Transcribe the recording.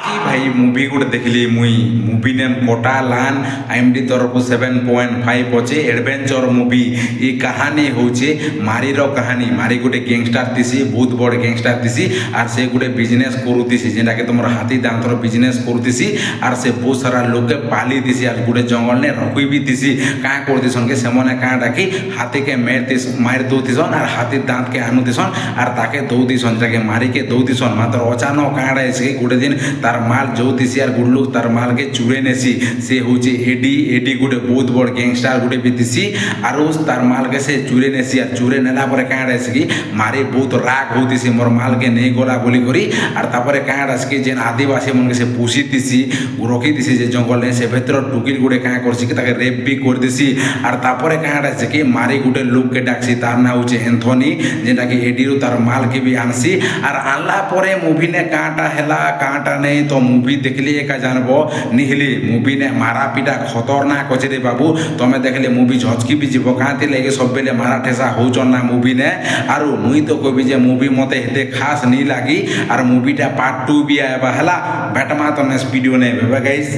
কি ভাই মুভি গোটে দেখলি মুই মুভি নেম কোটা লান আইএমডি তরফ 7.5 অছে এডভেঞ্চর মুভি। এই কাহানি হচ্ছে মারির কাহানি। মারি গোটে গ্যাংস্টার দিছি, বহুত বড় গ্যাংস্টার দিছি, আর সে গোটে বিজনেস করুতিছি, যেটাকে তোমার হাতি দান্তর বিজনেস করুতিছি। আর সে বহুত সারা লোকে পালি দিছি, আর গোটে জঙ্গল নে রখি বি দিছি। কাঁ করতিছন কে সেমনে কাঁ ডাকি হাতিকে মার দৌতিছন, আর হাতির দাঁতকে আনুতিছন, আর তাকে দৌতিছন, যাকে মারিকে দৌতিছন। মাত্র অচানক কাঁড়া এসে গোটে দিন তার মাল যৌতিছি, আর গুড লোক তার মালকে চুরে নেছি। সে হচ্ছে এডি গোটে বহুত বড় গ্যাংস্টার গোটে বিদিছি, আর তার মালকে সে চুরে নেছি। আর চুরে নেলা পরে কাঁড়া এসে মারি বহুত রাগ হইতেছি মোর মালকে নেই গলা বলি করি। আর তারপরে কাঁড়া আসকি যে আদিবাসী মনকে সে পুষি দিছি, রখি দিছি যে জঙ্গলে, সে ভেতর টুকির গুড়ে কাঁ করছি কি তাকে রেপ বি করে দিছি। আর তারপরে কাঁড়া আছে কি মারি গোটে লোককে ডাকছি, তার না হচ্ছে এন্থনি, যেটাকে এডিরু তার মালকে বি আনছি। আর আনলা পরে মুভি নে কাঁটা হেলা কাঁটা নেই, তো মুভি দেখলে একা জানবো। নিহলি মুভি নে মারা পিটা খতরনাক আছে রে বাবু। তুমি দেখলে মুভি ঝচকি বি যাব, কাঁতি লেগে সব বেলে মারা ঠেসা হৌছন না মুভি নে। আর মুই তো কবি যে মুভি মতে হেতে খাস নি লাগি, আর মুভিটা পার্ট 2 বি আইবা হেলা। বেটমা তো নেক্সট ভিডিও নেবে গাইস।